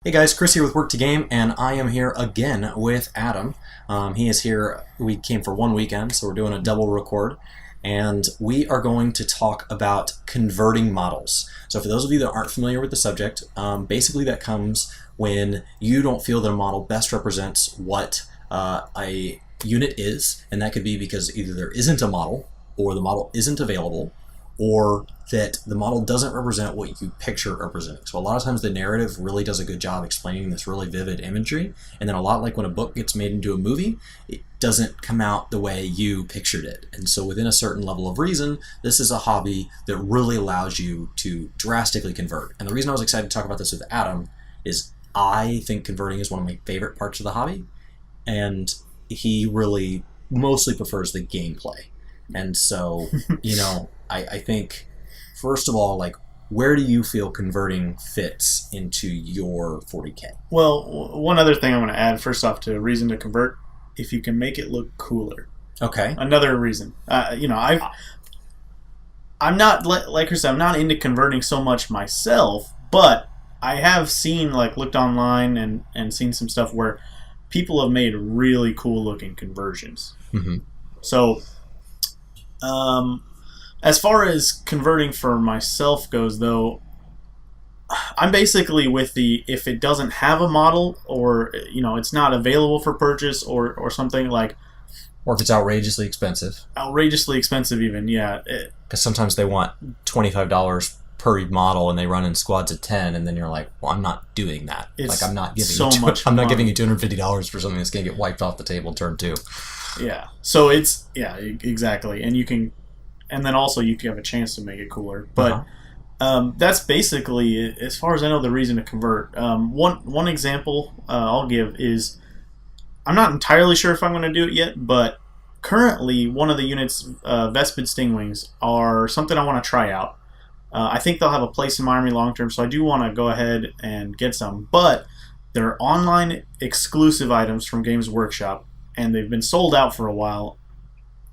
Hey guys, Chris here with Work to Game, and I am here again with Adam. He is here. We came for one weekend, so we're doing a double record, and we are going to talk about converting models. So for those of you that aren't familiar with the subject, basically that comes when you don't feel that a model best represents what a unit is, and that could be because either there isn't a model, or the model isn't available, or that the model doesn't represent what you picture it representing. So a lot of times the narrative really does a good job explaining this really vivid imagery, and then a lot like when a book gets made into a movie, it doesn't come out the way you pictured it. And so within a certain level of reason, this is a hobby that really allows you to drastically convert. And the reason I was excited to talk about this with Adam is I think converting is one of my favorite parts of the hobby, and he really mostly prefers the gameplay. And so, I think, first of all, where do you feel converting fits into your 40K? Well, one other thing I'm going to add, first off, to a reason to convert, if you can make it look cooler. Okay. Another reason. I'm not, like I said, I'm not into converting so much myself, but I have seen, looked online and seen some stuff where people have made really cool looking conversions. Mm-hmm. So, as far as converting for myself goes, though, I'm basically with if it doesn't have a model, or it's not available for purchase, or something like, or if it's outrageously expensive even, yeah. Because sometimes they want $25 per model, and they run in squads of 10, and then you're like, well, I'm not doing that. I'm not giving you $250 for something that's going to get wiped off the table turn 2. Yeah. So exactly, and then also you can have a chance to make it cooler. But that's basically, as far as I know, the reason to convert. One example I'll give is, I'm not entirely sure if I'm going to do it yet, but currently one of the units, Vespid Stingwings, are something I want to try out. I think they'll have a place in my army long term, so I do want to go ahead and get some. But they're online exclusive items from Games Workshop, and they've been sold out for a while,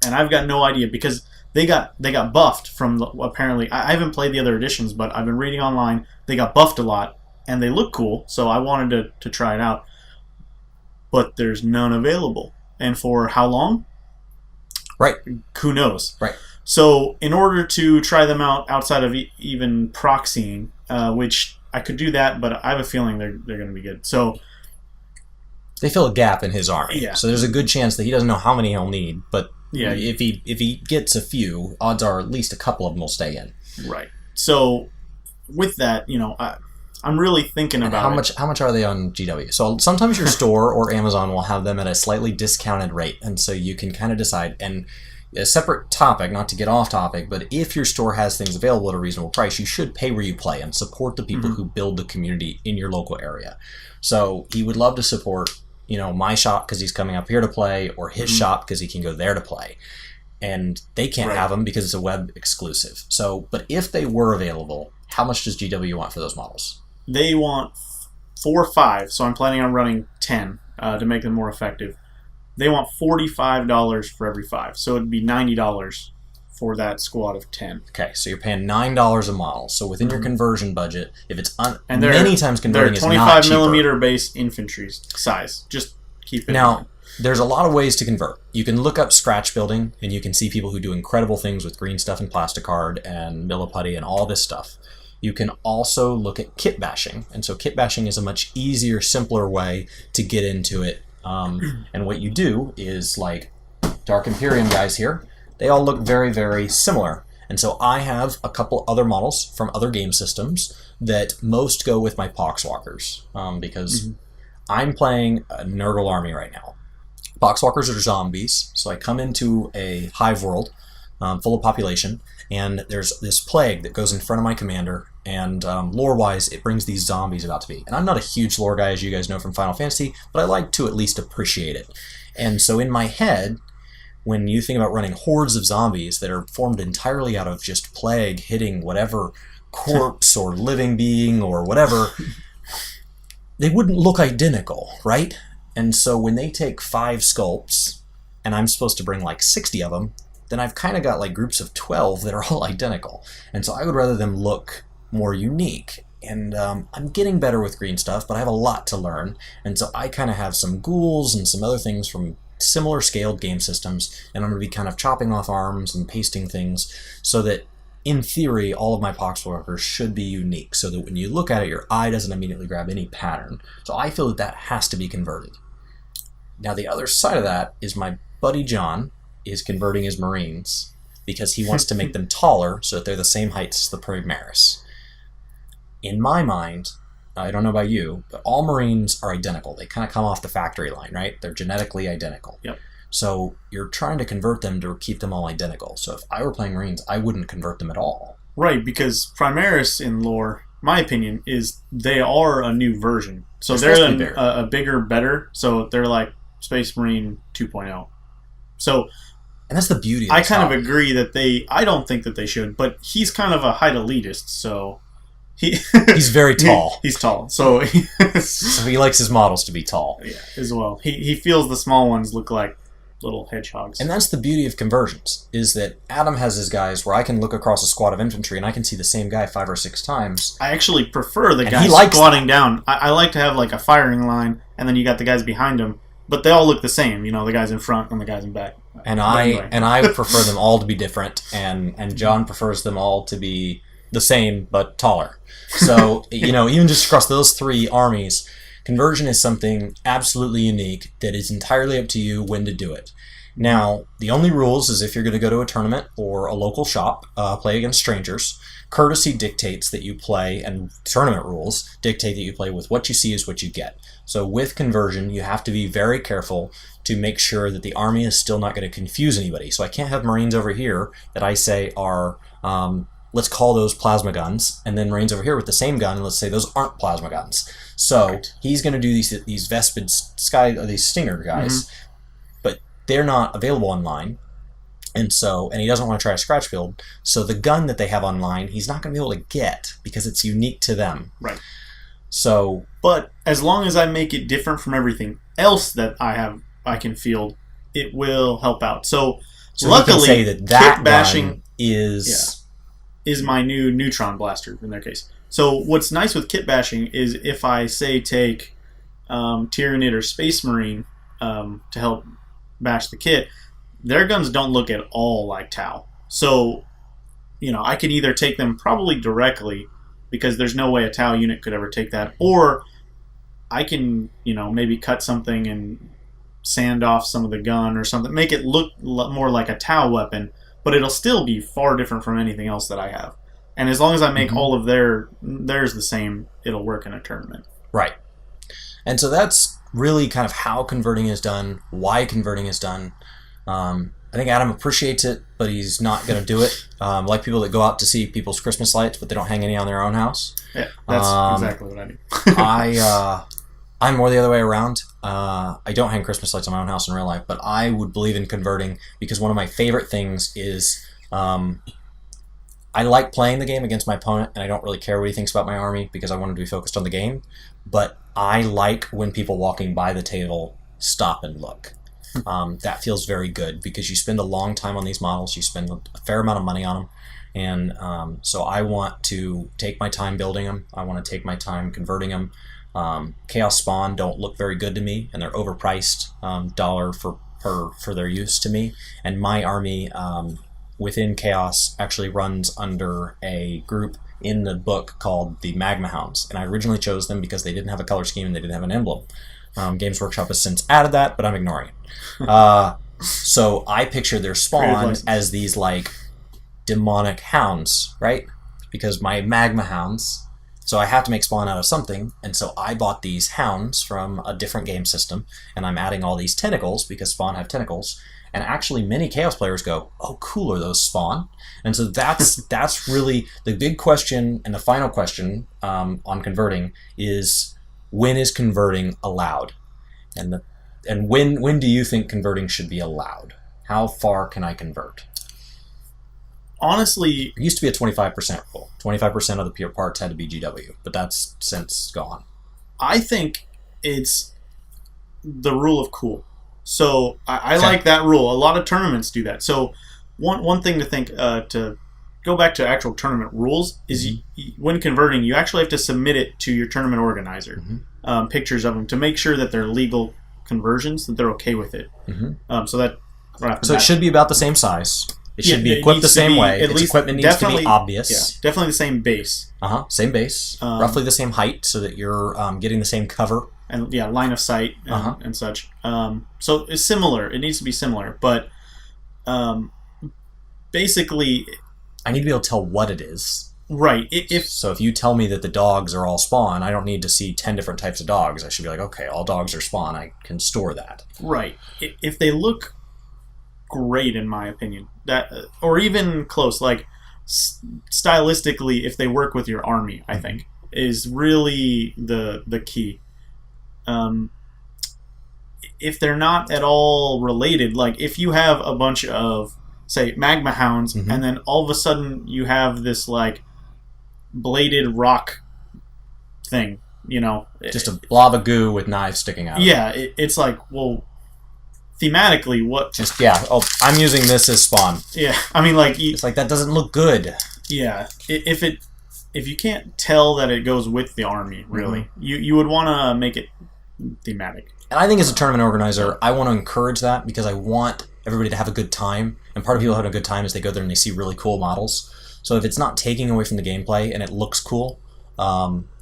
and I've got no idea because they got buffed from apparently. I haven't played the other editions, but I've been reading online. They got buffed a lot, and they look cool, so I wanted to try it out. But there's none available, and for how long? Right. Who knows? Right. So in order to try them out outside of even proxying, which I could do that, but I have a feeling they're going to be good. So they fill a gap in his army. Yeah. So there's a good chance that he doesn't know how many he'll need, but yeah, if he gets a few, odds are at least a couple of them will stay in. Right. So with that, I'm really thinking about how much are they on GW? So sometimes your store or Amazon will have them at a slightly discounted rate, and so you can kind of decide. And a separate topic, not to get off topic, but if your store has things available at a reasonable price, you should pay where you play and support the people who build the community in your local area. So he would love to support, my shop because he's coming up here to play, or his shop because he can go there to play. And they can't have them because it's a web exclusive. So, but if they were available, how much does GW want for those models? They want 4 or 5, so I'm planning on running 10 to make them more effective. They want $45 for every 5, so it'd be $90 for that squad of 10. Okay, so you're paying $9 a model. So within your conversion budget, if it's and many times converting is not cheaper. They're 25 millimeter base infantry size. Just keep it now. in mind. There's a lot of ways to convert. You can look up scratch building, and you can see people who do incredible things with green stuff and plasticard and milliputty and all this stuff. You can also look at kit bashing, and so kit bashing is a much easier, simpler way to get into it. And what you do is, like Dark Imperium guys here, they all look very, very similar. And so I have a couple other models from other game systems that most go with my Poxwalkers, because I'm playing a Nurgle army right now. Poxwalkers are zombies, so I come into a hive world full of population, and there's this plague that goes in front of my commander, and lore-wise, it brings these zombies about to be. And I'm not a huge lore guy, as you guys know from Final Fantasy, but I like to at least appreciate it. And so in my head, when you think about running hordes of zombies that are formed entirely out of just plague hitting whatever corpse or living being or whatever, they wouldn't look identical, right? And so when they take 5 sculpts, and I'm supposed to bring 60 of them, then I've kind of got groups of 12 that are all identical. And so I would rather them look more unique. and I'm getting better with green stuff, but I have a lot to learn, and so I kind of have some ghouls and some other things from similar scaled game systems, and I'm going to be kind of chopping off arms and pasting things so that, in theory, all of my poxwalkers should be unique, so that when you look at it, your eye doesn't immediately grab any pattern. So I feel that has to be converted. Now the other side of that is my buddy John is converting his Marines because he wants to make them taller so that they're the same height as the Primaris. In my mind, I don't know about you, but all Marines are identical. They kind of come off the factory line, right? They're genetically identical. Yep. So you're trying to convert them to keep them all identical. So if I were playing Marines, I wouldn't convert them at all. Right, because Primaris in lore, my opinion, is they are a new version. So they're a bigger, better. So they're like Space Marine 2.0. So, and that's the beauty of I kind of agree that I don't think that they should, but he's kind of a height elitist, so he's very tall. He's tall, so so he likes his models to be tall. Yeah, as well. He feels the small ones look like little hedgehogs. And that's the beauty of conversions, is that Adam has his guys where I can look across a squad of infantry and I can see the same guy 5 or 6 times. I actually prefer the guy squatting down. I like to have like a firing line, and then you got the guys behind him, but they all look the same. You know, the guys in front and the guys in back. And I prefer them all to be different, and John prefers them all to be the same but taller. So, you know, even just across those 3 armies, conversion is something absolutely unique that is entirely up to you when to do it. Now, the only rules is if you're going to go to a tournament or a local shop, play against strangers. Courtesy dictates that you play, and tournament rules dictate that you play with what you see is what you get. So with conversion, you have to be very careful to make sure that the army is still not going to confuse anybody. So I can't have Marines over here that I say are, let's call those plasma guns, and then Marines over here with the same gun, and let's say those aren't plasma guns. So he's going to do these Vespid these Stinger guys, but they're not available online. And he doesn't want to try a scratch build. So the gun that they have online, he's not going to be able to get because it's unique to them. Right. So, but as long as I make it different from everything else that I can field, it will help out. So luckily, you can say that kit bashing is my new neutron blaster in their case. So what's nice with kit bashing is if I say take Tyranid or Space Marine to help bash the kit, their guns don't look at all like Tau. So, you know, I can either take them probably directly, because there's no way a Tau unit could ever take that, or I can, you know, maybe cut something and sand off some of the gun or something, make it look more like a Tau weapon, but it'll still be far different from anything else that I have. And as long as I make all of theirs the same, it'll work in a tournament. Right. And so that's really kind of how converting is done, why converting is done. I think Adam appreciates it, but he's not going to do it. Like people that go out to see people's Christmas lights, but they don't hang any on their own house. Yeah, that's exactly what I do. I'm more the other way around. I don't hang Christmas lights on my own house in real life, but I would believe in converting because one of my favorite things is I like playing the game against my opponent, and I don't really care what he thinks about my army because I want him to be focused on the game. But I like when people walking by the table stop and look. That feels very good because you spend a long time on these models, you spend a fair amount of money on them, and so I want to take my time building them. I want to take my time converting them. Chaos Spawn don't look very good to me, and they're overpriced dollar for their use to me. And my army within Chaos actually runs under a group in the book called the Magma Hounds, and I originally chose them because they didn't have a color scheme and they didn't have an emblem. Games Workshop has since added that, but I'm ignoring it. So I picture their spawn as these like demonic hounds, right? Because my Magma Hounds, so I have to make spawn out of something, and so I bought these hounds from a different game system, and I'm adding all these tentacles because spawn have tentacles. And actually, many Chaos players go, "Oh, cool are those spawn?" And so that's really the big question, and the final question on converting is, when is converting allowed? And when do you think converting should be allowed? How far can I convert? Honestly, it used to be a 25% rule. 25% of the pure parts had to be GW, but that's since gone. I think it's the rule of cool. So I like that rule. A lot of tournaments do that. So one thing to think to go back to actual tournament rules, is when converting, you actually have to submit it to your tournament organizer, pictures of them, to make sure that they're legal conversions, that they're okay with it. So it should be about the same size. It should be equipped the same way. Its equipment needs to be obvious. Yeah, definitely the same base. Same base. Roughly the same height, so that you're getting the same cover. And line of sight and such. So it's similar. It needs to be similar, but basically, I need to be able to tell what it is. Right. So if you tell me that the dogs are all spawn, I don't need to see 10 different types of dogs. I should be like, okay, all dogs are spawn. I can store that. Right. If they look great, in my opinion, that or even close, like stylistically, if they work with your army, I think is really the key. If they're not at all related, like if you have a bunch of, say, magma hounds, and then all of a sudden you have this like bladed rock thing, just a blob of goo with knives sticking out. Yeah, it's like, well, thematically, what? Just I'm using this as spawn. Yeah, I mean, like it's like that doesn't look good. Yeah, if you can't tell that it goes with the army, really, you would want to make it thematic. And I think as a tournament organizer, I want to encourage that because I want everybody to have a good time. And part of people having a good time is they go there and they see really cool models. So if it's not taking away from the gameplay and it looks cool,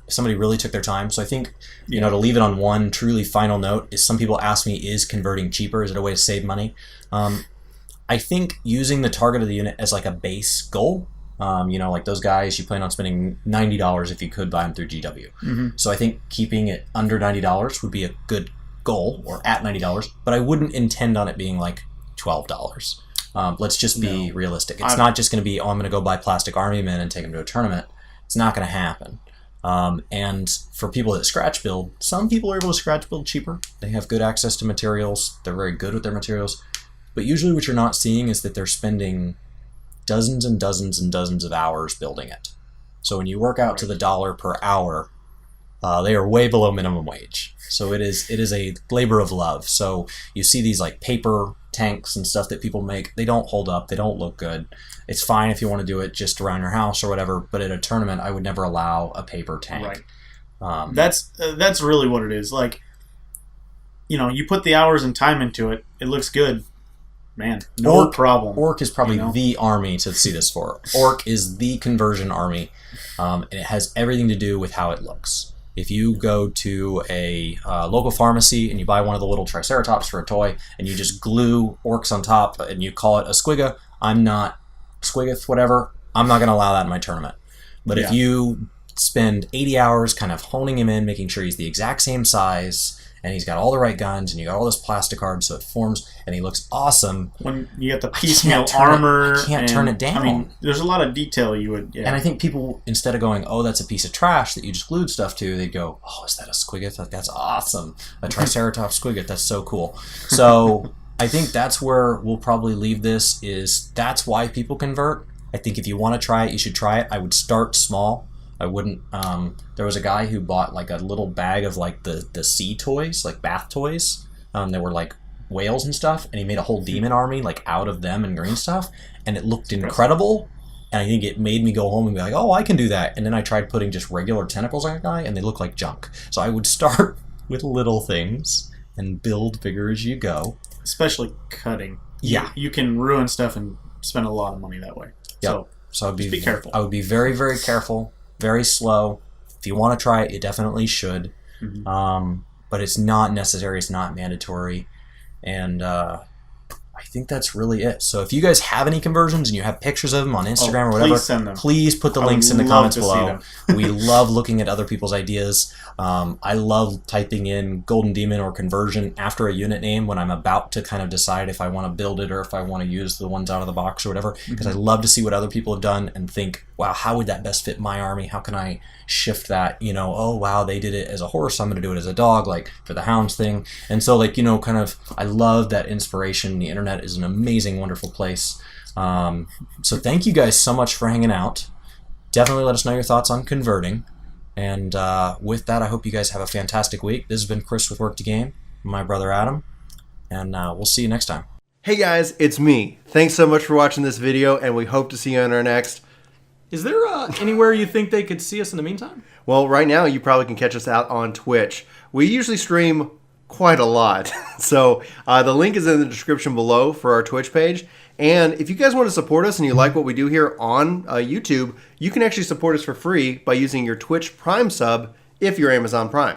somebody really took their time. So I think, to leave it on one truly final note is some people ask me, is converting cheaper? Is it a way to save money? I think using the target of the unit as like a base goal, like those guys, you plan on spending $90 if you could buy them through GW. So I think keeping it under $90 would be a good goal, or at $90, but I wouldn't intend on it being like $12. Let's just be realistic. It's not just going to be, I'm going to go buy plastic army men and take them to a tournament. It's not going to happen. And for people that scratch build, some people are able to scratch build cheaper. They have good access to materials. They're very good with their materials. But usually what you're not seeing is that they're spending dozens and dozens and dozens of hours building it. So when you work out to the dollar per hour, they are way below minimum wage. So it is a labor of love. So you see these like paper tanks and stuff that people make. They don't hold up. They don't look good. It's fine if you want to do it just around your house or whatever. But at a tournament, I would never allow a paper tank. Right. That's really what it is. Like, you put the hours and time into it. It looks good. Man, no problem. Orc is probably the army to see this for. Orc is the conversion army, and it has everything to do with how it looks. If you go to a local pharmacy and you buy one of the little Triceratops for a toy, and you just glue orcs on top and you call it a squigga, I'm not squiggeth, whatever. I'm not going to allow that in my tournament. But if you spend 80 hours kind of honing him in, making sure he's the exact same size, and he's got all the right guns, and you got all this plastic card, so it forms, and he looks awesome. When you get the piecemeal armor, I can't turn it down. I mean, there's a lot of detail you would. And I think people, instead of going, "Oh, that's a piece of trash that you just glued stuff to," they go, "Oh, is that a squigget? That's awesome! A Triceratops squigget. That's so cool." So I think that's where we'll probably leave this. That's why people convert. I think if you want to try it, you should try it. I would start small. I wouldn't. There was a guy who bought like a little bag of like the sea toys, like bath toys. They were like whales and stuff, and he made a whole demon army like out of them and green stuff, and it looked incredible. And I think it made me go home and be like, oh, I can do that. And then I tried putting just regular tentacles on a guy, and they look like junk. So I would start with little things and build bigger as you go. Especially cutting. Yeah, you can ruin stuff and spend a lot of money that way. Yep. So I'd be careful. I would be very, very careful. Very slow. If you want to try it, you definitely should. But it's not necessary. It's not mandatory. And I think that's really it. So if you guys have any conversions and you have pictures of them on Instagram or whatever, please send them. Please put the links in the comments below. We love looking at other people's ideas. I love typing in Golden Demon or conversion after a unit name when I'm about to kind of decide if I want to build it or if I want to use the ones out of the box or whatever, because I love to see what other people have done and think, wow, how would that best fit my army? How can I shift that? Oh, wow, they did it as a horse, I'm going to do it as a dog, like for the hounds thing. And so, like, kind of, I love that inspiration. The internet is an amazing, wonderful place. So thank you guys so much for hanging out. Definitely let us know your thoughts on converting. And with that, I hope you guys have a fantastic week. This has been Chris with Work to Game, my brother Adam, and we'll see you next time. Hey guys, it's me. Thanks so much for watching this video, and we hope to see you on our next Is there anywhere you think they could see us in the meantime? Well, right now you probably can catch us out on Twitch. We usually stream quite a lot. So the link is in the description below for our Twitch page. And if you guys want to support us and you like what we do here on YouTube, you can actually support us for free by using your Twitch Prime sub if you're Amazon Prime.